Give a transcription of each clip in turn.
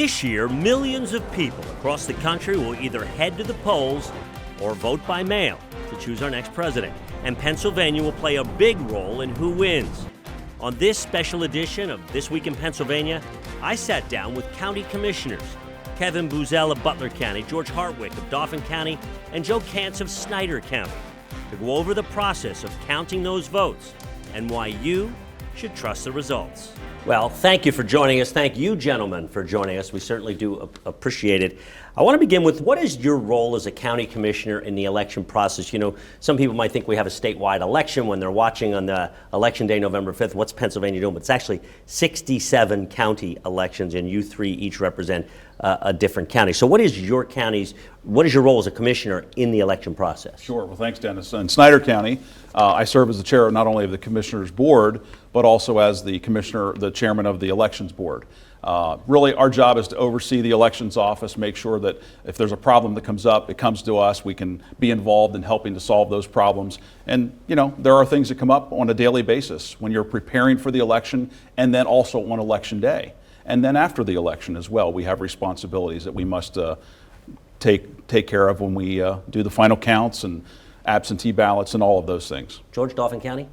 This year, millions of people across the country will either head to the polls or vote by mail to choose our next president. And Pennsylvania will play a big role in who wins. On this special edition of This Week in Pennsylvania, I sat down with county commissioners Kevin Buzzell of Butler County, George Hartwick of Dauphin County, and Joe Kantz of Snyder County to go over the process of counting those votes and why you should trust the results. Well, thank you for joining us. Thank you, gentlemen, for joining us. We certainly do appreciate it. I want to begin with, what is your role as a county commissioner in the election process? You know, some people might think we have a statewide election when they're watching on the election day, November 5th. What's Pennsylvania doing? But it's actually 67 county elections, and you three each represent a different county. So what is your role as a commissioner in the election process? Sure. Well, thanks, Dennis. In Snyder County, I serve as the chair not only of the Commissioners Board, but also as the chairman of the Elections Board. Really, our job is to oversee the elections office, make sure that if there's a problem that comes up, it comes to us. We can be involved in helping to solve those problems. And, you know, there are things that come up on a daily basis when you're preparing for the election and then also on election day. And then after the election as well, we have responsibilities that we must take care of when we do the final counts and absentee ballots and all of those things. George, Dauphin County?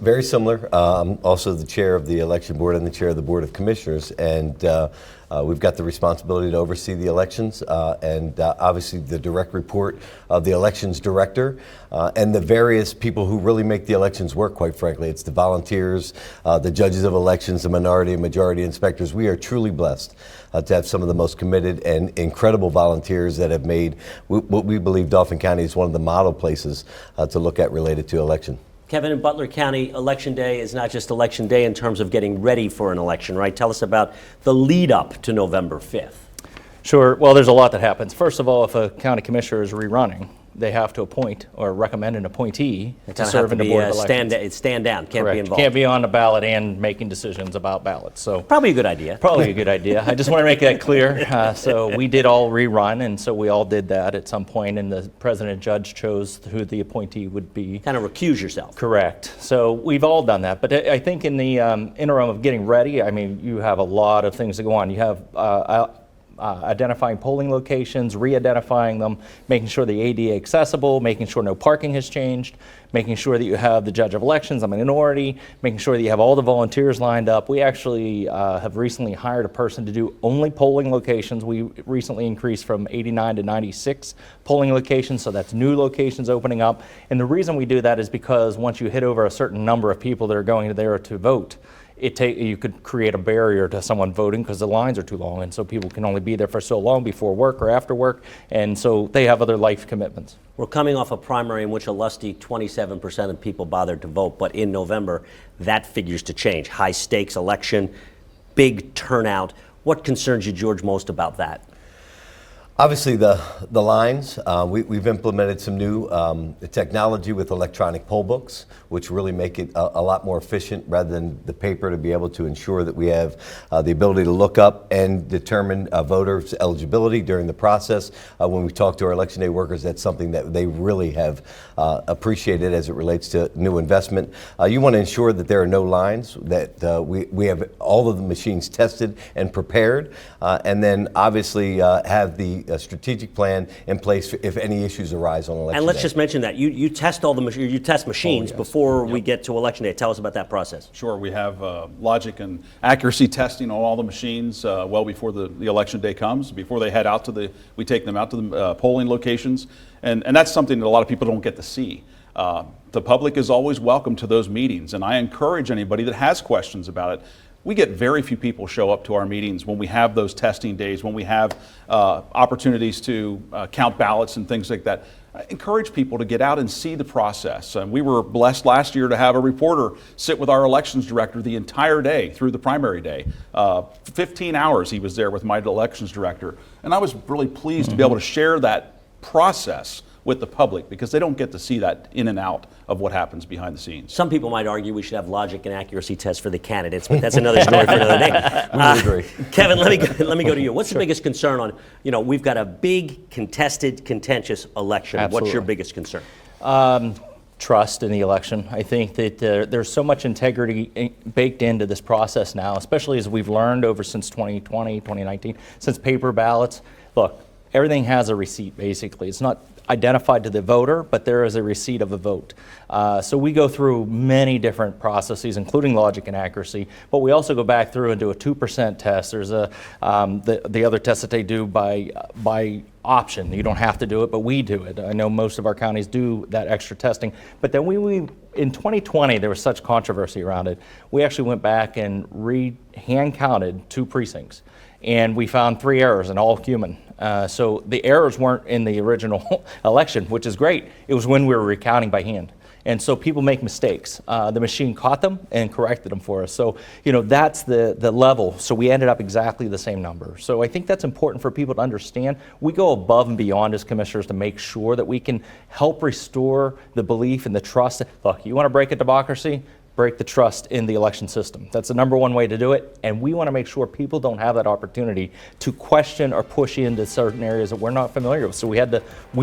Very similar. I'm also the chair of the election board and the chair of the Board of Commissioners, and we've got the responsibility to oversee the elections and obviously the direct report of the elections director and the various people who really make the elections work, quite frankly. It's the volunteers, the judges of elections, the minority and majority inspectors. We are truly blessed to have some of the most committed and incredible volunteers that have made what we believe Dauphin County is one of the model places to look at related to election. Kevin, in Butler County, Election Day is not just Election Day in terms of getting ready for an election, right? Tell us about the lead up to November 5th. Sure. Well, there's a lot that happens. First of all, if a county commissioner is rerunning, they have to appoint or recommend an appointee to serve in the Board of Elections. Stand down, can't Correct. be involved. Can't be on the ballot and making decisions about ballots. So probably a good idea. Probably a good idea. I just want to make that clear. So we did all rerun, and so we all did that at some point, and the president and judge chose who the appointee would be. Kind of recuse yourself. Correct. So we've all done that. But I think in the interim of getting ready, I mean, you have a lot of things that go on. You have identifying polling locations, re-identifying them, making sure the ADA accessible, making sure no parking has changed, making sure that you have the judge of elections, a minority, making sure that you have all the volunteers lined up. We actually have recently hired a person to do only polling locations. We recently increased from 89 to 96 polling locations, so that's new locations opening up. And the reason we do that is because once you hit over a certain number of people that are going there to vote, you could create a barrier to someone voting because the lines are too long, and so people can only be there for so long before work or after work, and so they have other life commitments. We're coming off a primary in which a lusty 27% of people bothered to vote, but in November, that figures to change. High stakes election, big turnout. What concerns you, George, most about that? Obviously, the lines. We've implemented some new technology with electronic poll books, which really make it a lot more efficient rather than the paper, to be able to ensure that we have the ability to look up and determine voters' eligibility during the process. When we talk to our election day workers, that's something that they really have appreciated as it relates to new investment. You want to ensure that there are no lines, that we have all of the machines tested and prepared, and then obviously have the strategic plan in place if any issues arise on election day. And let's just mention that you test you test machines before we get to election day. Tell us about that process. Sure, we have logic and accuracy testing on all the machines well before the election day comes. Before they head out we take them out to the polling locations, and that's something that a lot of people don't get to see. The public is always welcome to those meetings, and I encourage anybody that has questions about it. We get very few people show up to our meetings when we have those testing days, when we have opportunities to count ballots and things like that. I encourage people to get out and see the process. We were blessed last year to have a reporter sit with our elections director the entire day through the primary day. 15 hours he was there with my elections director. And I was really pleased to be able to share that process with the public, because they don't get to see that in and out of what happens behind the scenes. Some people might argue we should have logic and accuracy tests for the candidates, but that's another story for another day. We would agree. Kevin, let me go to you. What's the biggest concern on, we've got a big contested, contentious election. Absolutely. What's your biggest concern? trust in the election. I think that there's so much integrity baked into this process now, especially as we've learned over since 2020, 2019, since paper ballots. Look, everything has a receipt, basically. It's not identified to the voter, but there is a receipt of a vote. So we go through many different processes, including logic and accuracy, but we also go back through and do a 2% test. There's the other test that they do by option. You don't have to do it, but we do it. I know most of our counties do that extra testing. But then in 2020, there was such controversy around it. We actually went back and hand counted 2 precincts, and we found 3 errors, and all human. So the errors weren't in the original election, which is great. It was when we were recounting by hand. And so people make mistakes. The machine caught them and corrected them for us. So, that's the level. So we ended up exactly the same number. So I think that's important for people to understand. We go above and beyond as commissioners to make sure that we can help restore the belief and the trust. Look, you want to break a democracy? Break the trust in the election system. That's the number one way to do it, and we want to make sure people don't have that opportunity to question or push into certain areas that we're not familiar with. So we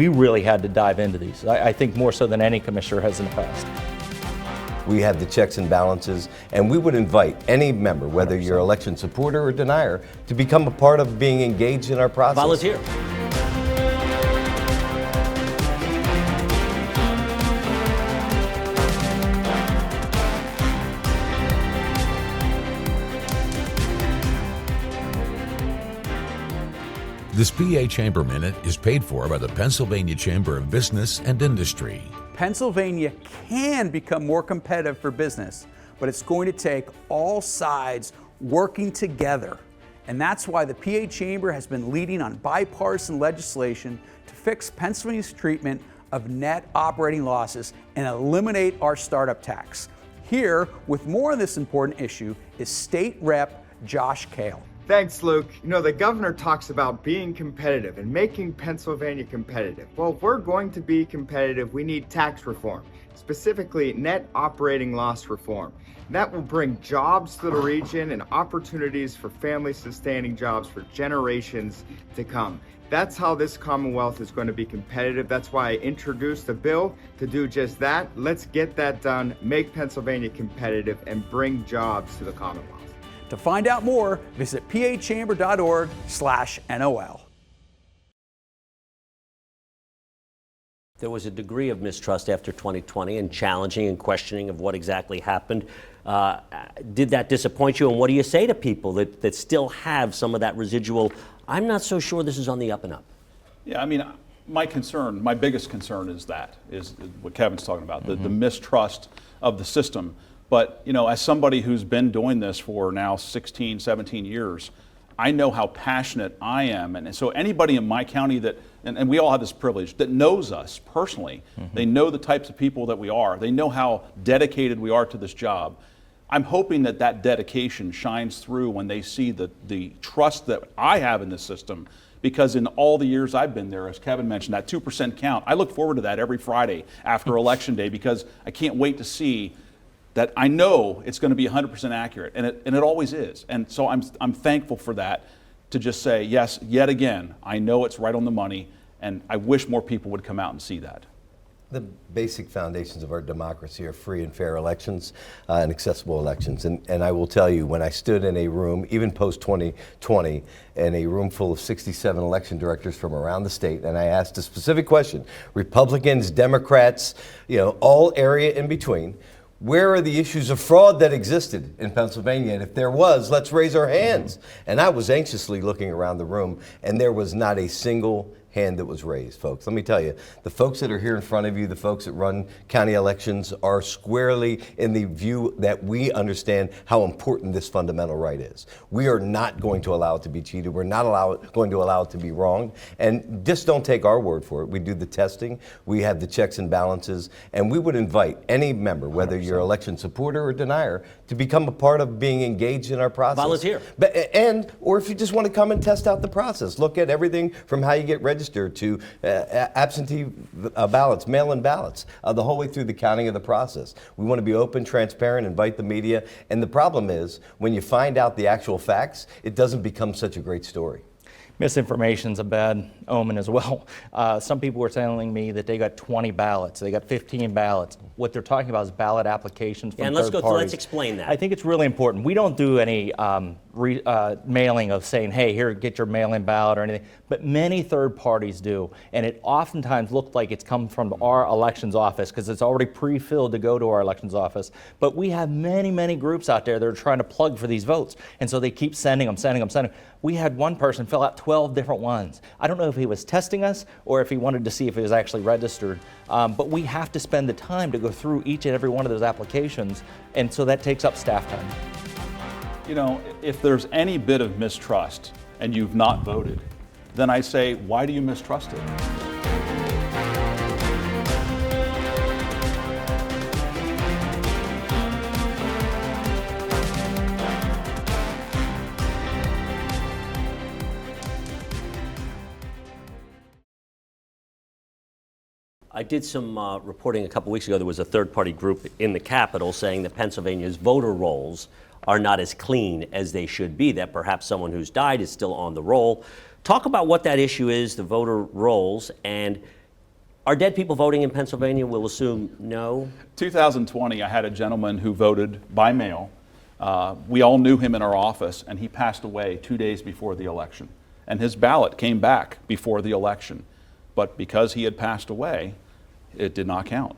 really had to dive into these. I think more so than any commissioner has in the past. We have the checks and balances, and we would invite any member, whether you're election supporter or denier, to become a part of being engaged in our process. Volunteer. This PA Chamber Minute is paid for by the Pennsylvania Chamber of Business and Industry. Pennsylvania can become more competitive for business, but it's going to take all sides working together. And that's why the PA Chamber has been leading on bipartisan legislation to fix Pennsylvania's treatment of net operating losses and eliminate our startup tax. Here, with more on this important issue, is State Rep Josh Kale. Thanks, Luke. The governor talks about being competitive and making Pennsylvania competitive. Well, if we're going to be competitive, we need tax reform, specifically net operating loss reform. That will bring jobs to the region and opportunities for family-sustaining jobs for generations to come. That's how this Commonwealth is going to be competitive. That's why I introduced a bill to do just that. Let's get that done, make Pennsylvania competitive, and bring jobs to the Commonwealth. To find out more, visit pachamber.org/NOL. There was a degree of mistrust after 2020 and challenging and questioning of what exactly happened. Did that disappoint you? And what do you say to people that still have some of that residual, I'm not so sure this is on the up and up? Yeah, my biggest concern is what Kevin's talking about, the mistrust of the system. But, as somebody who's been doing this for now 16, 17 years, I know how passionate I am. And so anybody in my county and we all have this privilege, that knows us personally, they know the types of people that we are. They know how dedicated we are to this job. I'm hoping that dedication shines through when they see the trust that I have in the system. Because in all the years I've been there, as Kevin mentioned, that 2% count, I look forward to that every Friday after Election Day, because I can't wait to see that I know it's going to be 100% accurate, and it always is. And so I'm thankful for that, to just say, yes, yet again, I know it's right on the money, and I wish more people would come out and see that. The basic foundations of our democracy are free and fair elections and accessible elections. And I will tell you, when I stood in a room, even post-2020, in a room full of 67 election directors from around the state, and I asked a specific question, Republicans, Democrats, all area in between, where are the issues of fraud that existed in Pennsylvania? And if there was, let's raise our hands. And I was anxiously looking around the room, and there was not a single hand that was raised, folks. Let me tell you, the folks that are here in front of you, the folks that run county elections, are squarely in the view that we understand how important this fundamental right is. We are not going to allow it to be cheated. We're not going to allow it to be wronged. And just don't take our word for it. We do the testing. We have the checks and balances. And we would invite any member, whether you're election supporter or denier, to become a part of being engaged in our process. Volunteer. Or if you just want to come and test out the process, look at everything from how you get registered to absentee ballots, mail-in ballots, the whole way through the counting of the process. We want to be open, transparent, invite the media. And the problem is, when you find out the actual facts, it doesn't become such a great story. Misinformation's a bad omen as well. Some people were telling me that they got 20 ballots, they got 15 ballots. What they're talking about is ballot applications from And let's third go. Let's parties. explain that. I think it's really important. We don't do any mailing of saying, hey, here, get your mail-in ballot or anything, but many third parties do. And it oftentimes looked like it's come from our elections office because it's already pre-filled to go to our elections office. But we have many, many groups out there that are trying to plug for these votes. And so they keep sending them. We had one person fill out 12 different ones. I don't know if he was testing us or if he wanted to see if he was actually registered. But we have to spend the time to go through each and every one of those applications. And so that takes up staff time. You know, if there's any bit of mistrust and you've not voted, then I say, why do you mistrust it? I did some reporting a couple weeks ago. There was a third-party group in the Capitol saying that Pennsylvania's voter rolls are not as clean as they should be, that perhaps someone who's died is still on the roll. Talk about what that issue is, the voter rolls, and are dead people voting in Pennsylvania? We'll assume no. 2020, I had a gentleman who voted by mail. We all knew him in our office, and he passed away 2 days before the election. And his ballot came back before the election. But because he had passed away, it did not count.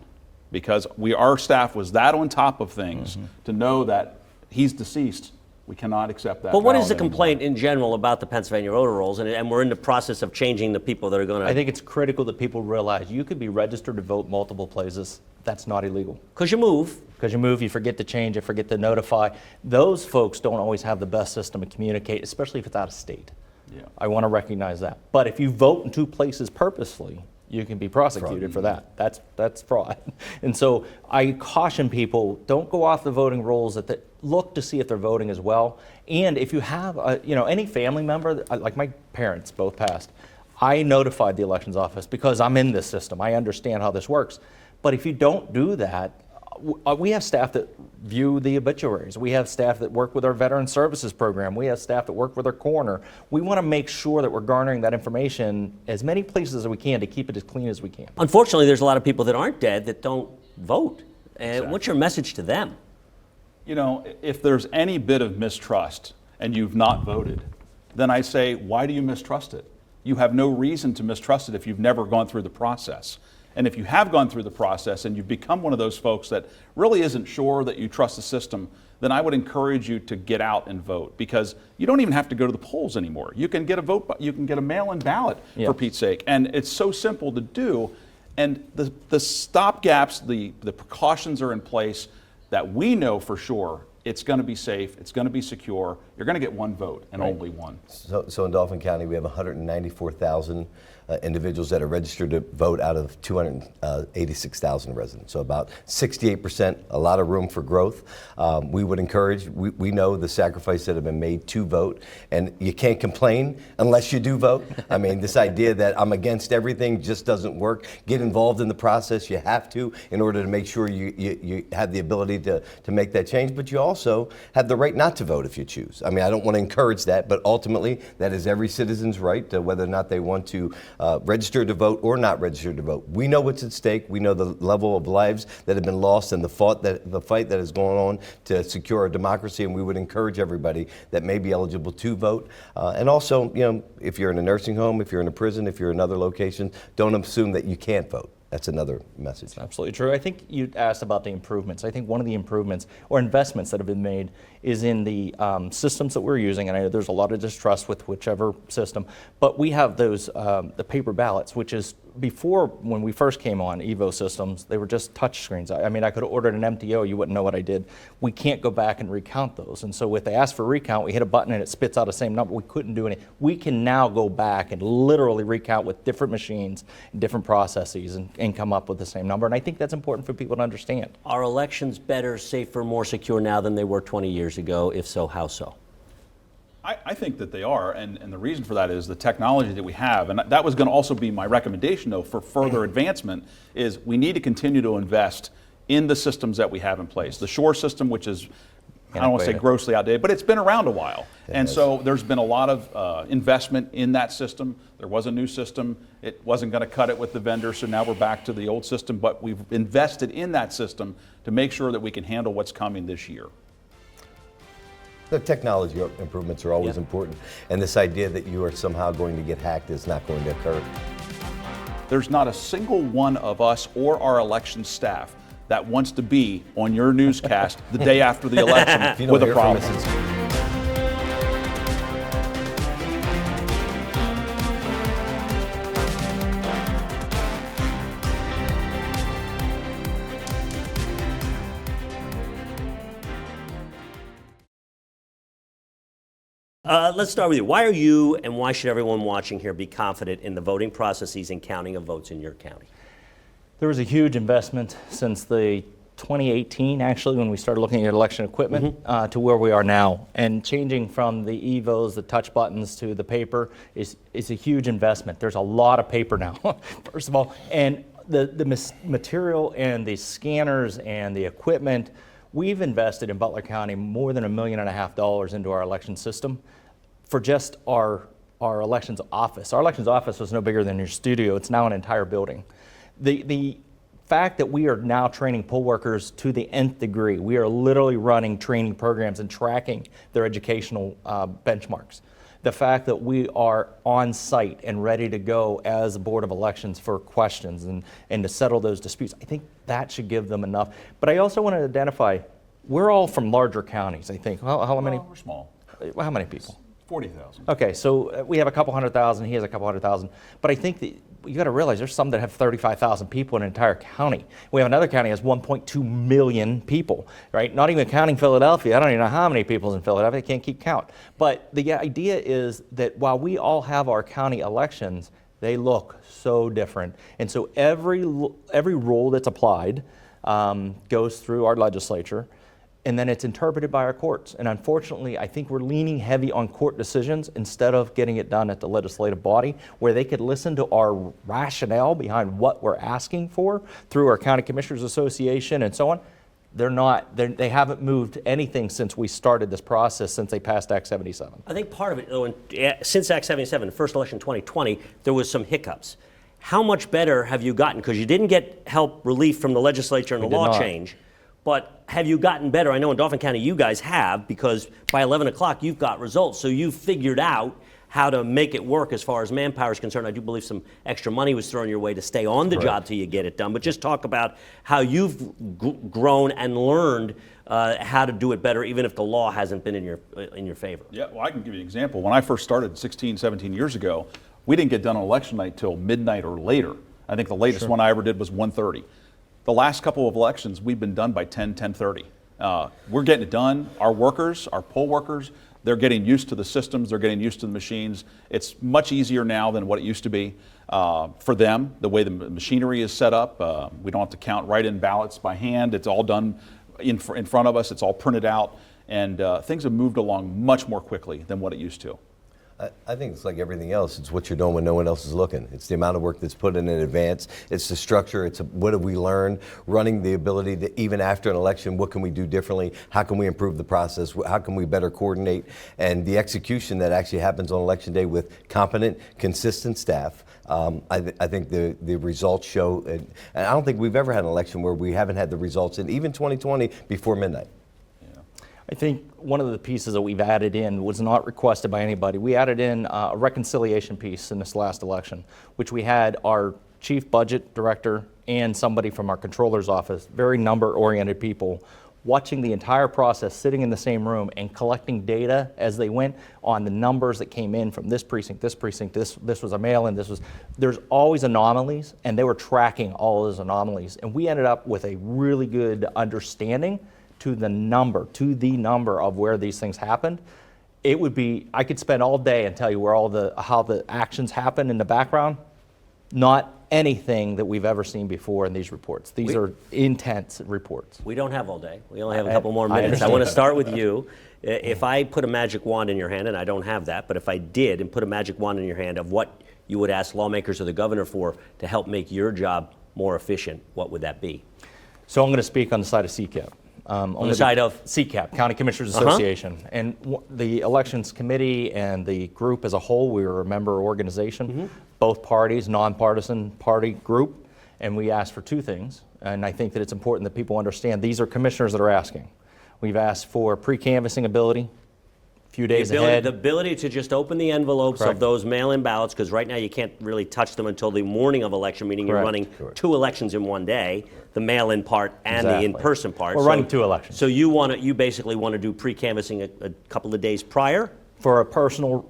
Because our staff was that on top of things to know that he's deceased. We cannot accept that. But what is the ballot anymore. complaint in general about the Pennsylvania voter rolls? And we're in the process of changing the people that are going to... I think it's critical that people realize you could be registered to vote multiple places. That's not illegal. Because you move. Because you move, you forget to change, you forget to notify. Those folks don't always have the best system to communicate, especially if it's out of state. Yeah. I want to recognize that. But if you vote in two places purposefully, you can be prosecuted for that. That's fraud. And so I caution people, don't go off the voting rolls, look to see if they're voting as well. And if you have any family member, like my parents both passed, I notified the elections office because I'm in this system. I understand how this works. But if you don't do that, we have staff that view the obituaries. We have staff that work with our veteran services program. We have staff that work with our coroner. We want to make sure that we're garnering that information as many places as we can to keep it as clean as we can. Unfortunately, there's a lot of people that aren't dead that don't vote. Exactly. What's your message to them? You know, if there's any bit of mistrust and you've not voted, then I say, why do you mistrust it? You have no reason to mistrust it if you've never gone through the process. And if you have gone through the process and you've become one of those folks that really isn't sure that you trust the system, then I would encourage you to get out and vote, because you don't even have to go to the polls anymore. You can get a vote, you can get a mail-in ballot, for Pete's sake. And it's so simple to do. And the stopgaps, the precautions are in place that we know for sure it's going to be safe, it's going to be secure. You're going to get one vote and only one. So in Dauphin County, we have 194,000 individuals that are registered to vote out of 286,000 residents. So about 68%, a lot of room for growth. We would encourage, we know the sacrifice that have been made to vote, and you can't complain unless you do vote. I mean, this idea that I'm against everything just doesn't work. Get involved in the process. You have to, in order to make sure you have the ability to make that change, but you also have the right not to vote if you choose. I mean, I don't want to encourage that, but ultimately that is every citizen's right, whether or not they want to register to vote or not register to vote. We know what's at stake. We know the level of lives that have been lost and the fight that is going on to secure our democracy, and we would encourage everybody that may be eligible to vote. And also, if you're in a nursing home, if you're in a prison, if you're in other locations, don't assume that you can't vote. That's another message. Absolutely true. I think you asked about the improvements. I think one of the improvements or investments that have been made is in the systems that we're using, and I know there's a lot of distrust with whichever system, but we have those, the paper ballots, which is before, when we first came on Evo systems, they were just touch screens. I mean, I could have ordered an MTO, you wouldn't know what I did. We can't go back and recount those. And so if they ask for recount, we hit a button and it spits out the same number. We couldn't do anything. We can now go back and literally recount with different machines, different processes, and come up with the same number. And I think that's important for people to understand. Are elections better, safer, more secure now than they were 20 years ago? If so, how so? I think that they are, and the reason for that is the technology that we have, and that was going to also be my recommendation, though, for further advancement, is we need to continue to invest in the systems that we have in place. The SHORE system, which is I don't want to say Antiquated. grossly outdated, but it's been around a while. And so there's been a lot of investment in that system. There was a new system. It wasn't going to cut it with the vendor, so now we're back to the old system, but we've invested in that system to make sure that we can handle what's coming this year. The technology improvements are always important, and this idea that you are somehow going to get hacked is not going to occur. There's not a single one of us or our election staff that wants to be on your newscast the day after the election If you don't with a hear from problem. us, it's- Let's start with you. Why are you and why should everyone watching here be confident in the voting processes and counting of votes in your county? There was a huge investment since the 2018, actually, when we started looking at election equipment, to where we are now. And changing from the EVOs, the touch buttons, to the paper is a huge investment. There's a lot of paper now, first of all. And the material and the scanners and the equipment, we've invested in Butler County more than $1.5 million into our election system for just our elections office. Our elections office was no bigger than your studio. It's now an entire building. The fact that we are now training poll workers to the nth degree, we are literally running training programs and tracking their educational benchmarks. The fact that we are on site and ready to go as a Board of Elections for questions and to settle those disputes, I think that should give them enough. But I also want to identify, we're all from larger counties, I think. How many? Well, we're small. How many people? 40,000. Okay, so we have a couple 100,000, he has a couple 100,000. But I think that you got to realize there's some that have 35,000 people in an entire county. We have another county that has 1.2 million people, right? Not even counting Philadelphia. I don't even know how many people's in Philadelphia. I can't keep count. But the idea is that while we all have our county elections, they look so different. And so every rule that's applied goes through our legislature, and then it's interpreted by our courts. And unfortunately, I think we're leaning heavy on court decisions instead of getting it done at the legislative body, where they could listen to our rationale behind what we're asking for through our County Commissioners Association and so on. They haven't moved anything since we started this process, since they passed Act 77. I think part of it, though, since Act 77, the first election 2020, there was some hiccups. How much better have you gotten? Because you didn't get help relief from the legislature and the did law not. change. But have you gotten better? I know in Dauphin County you guys have, because by 11 o'clock you've got results. So you've figured out how to make it work as far as manpower is concerned. I do believe some extra money was thrown your way to stay on the job till you get it done. But just talk about how you've grown and learned how to do it better, even if the law hasn't been in your favor. Yeah, well, I can give you an example. When I first started 16, 17 years ago, we didn't get done on election night till midnight or later. I think the latest one I ever did was 1:30. The last couple of elections, we've been done by 10:30. We're getting it done. Our workers, our poll workers, they're getting used to the systems. They're getting used to the machines. It's much easier now than what it used to be for them, the way the machinery is set up. We don't have to count write-in ballots by hand. It's all done in front of us. It's all printed out. And things have moved along much more quickly than what it used to. I think it's like everything else. It's what you're doing when no one else is looking. It's the amount of work that's put in advance. It's the structure. It's what have we learned? Running the ability to, even after an election, what can we do differently? How can we improve the process? How can we better coordinate? And the execution that actually happens on election day with competent, consistent staff. I think the results show, and I don't think we've ever had an election where we haven't had the results, and even 2020 before midnight. I think one of the pieces that we've added in was not requested by anybody. We added in a reconciliation piece in this last election, which we had our chief budget director and somebody from our controller's office, very number-oriented people, watching the entire process, sitting in the same room and collecting data as they went on the numbers that came in from this precinct, this was a mail-in, there's always anomalies, and they were tracking all those anomalies. And we ended up with a really good understanding to the number of where these things happened. It would be, I could spend all day and tell you how the actions happen in the background. Not anything that we've ever seen before in these reports. These are intense reports. We don't have all day. We only have a couple more minutes. I want to start with you. If I put a magic wand in your hand, and I don't have that, but if I did and put a magic wand in your hand of what you would ask lawmakers or the governor for to help make your job more efficient, what would that be? So I'm going to speak on the side of CCAP. On the side of? CCAP, County Commissioners Association. And the Elections Committee and the group as a whole, we were a member organization, both parties, nonpartisan party group, and we asked for two things. And I think that it's important that people understand these are commissioners that are asking. We've asked for pre-canvassing ability, few days ahead. The ability to just open the envelopes Correct. of those mail-in ballots, because right now you can't really touch them until the morning of election, meaning you're Correct. running two elections in one day, the mail-in part and Exactly. the in-person part. We're running two elections. So you basically want to do pre-canvassing a couple of days prior? For a personal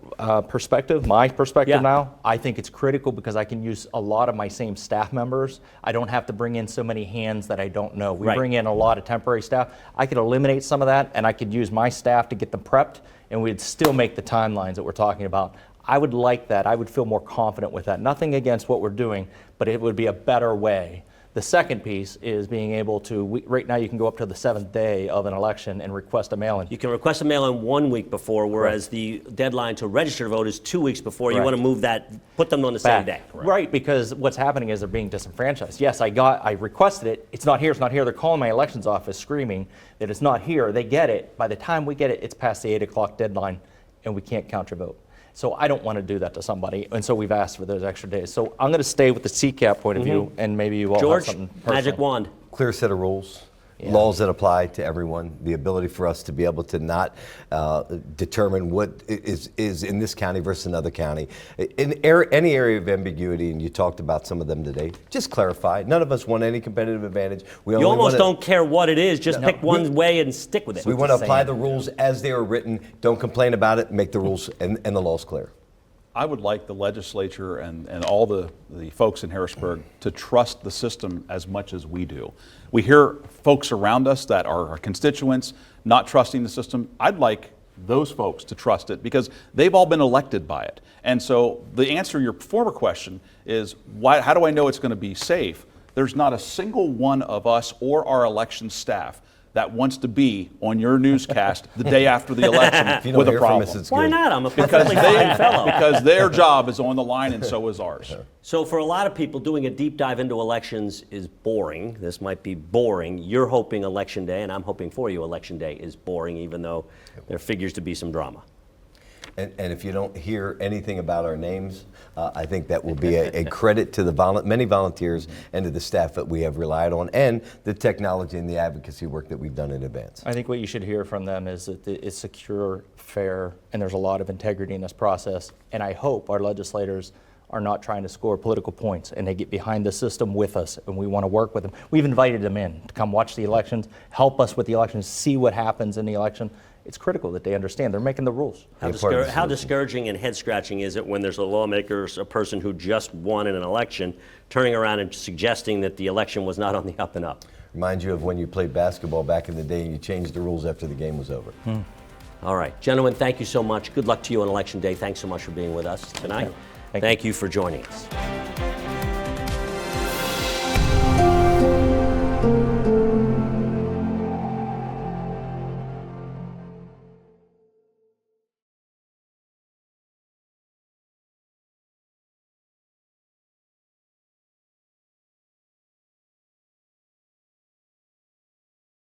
perspective, my perspective Yeah. now, I think it's critical because I can use a lot of my same staff members. I don't have to bring in so many hands that I don't know. We Right. bring in a lot of temporary staff. I could eliminate some of that, and I could use my staff to get them prepped, and we'd still make the timelines that we're talking about. I would like that. I would feel more confident with that. Nothing against what we're doing, but it would be a better way. The second piece is being able to, right now you can go up to the 7th day of an election and request a mail-in. You can request a mail-in 1 week before, whereas the deadline to register to vote is 2 weeks before. You Correct. want to move that, put them on the same day. Right, because what's happening is they're being disenfranchised. Yes, I requested it. It's not here. It's not here. They're calling my elections office screaming that it's not here. They get it. By the time we get it, it's past the 8 o'clock deadline, and we can't count your vote. So I don't want to do that to somebody, and so we've asked for those extra days. So I'm going to stay with the CCAP point of view, and maybe you all George, have something personal. magic wand. Clear set of rules, Yeah. laws that apply to everyone, the ability for us to be able to not determine what is in this county versus another county. In any area of ambiguity, and you talked about some of them today, just clarify. None of us want any competitive advantage. We You only almost wanna- don't care what it is, just pick one way and stick with it. We want to apply saying. the rules as they are written. Don't complain about it. Make the rules and the laws clear. I would like the legislature and all the folks in Harrisburg to trust the system as much as we do. We hear folks around us that are our constituents not trusting the system. I'd like those folks to trust it because they've all been elected by it. And so the answer to your former question is, how do I know it's going to be safe? There's not a single one of us or our election staff that wants to be on your newscast the day after the If you election don't with a hear from problem. us, it's Why good. not? I'm a Because perfectly fine fellow. because their job is on the line and so is ours. So for a lot of people, doing a deep dive into elections is boring. This might be boring. You're hoping Election Day, and I'm hoping for you Election Day is boring, even though there figures to be some drama. And if you don't hear anything about our names, I think that will be a credit to the many volunteers and to the staff that we have relied on and the technology and the advocacy work that we've done in advance. I think what you should hear from them is that it's secure, fair, and there's a lot of integrity in this process. And I hope our legislators are not trying to score political points and they get behind the system with us and we want to work with them. We've invited them in to come watch the elections, help us with the elections, see what happens in the election. It's critical that they understand. They're making the rules. How, Be a part of the how solution. discouraging and head-scratching is it when there's a lawmaker, a person who just won in an election, turning around and suggesting that the election was not on the up and up? Remind you of when you played basketball back in the day and you changed the rules after the game was over. All right. Gentlemen, thank you so much. Good luck to you on Election Day. Thanks so much for being with us tonight. Thank you. Thank you for joining us.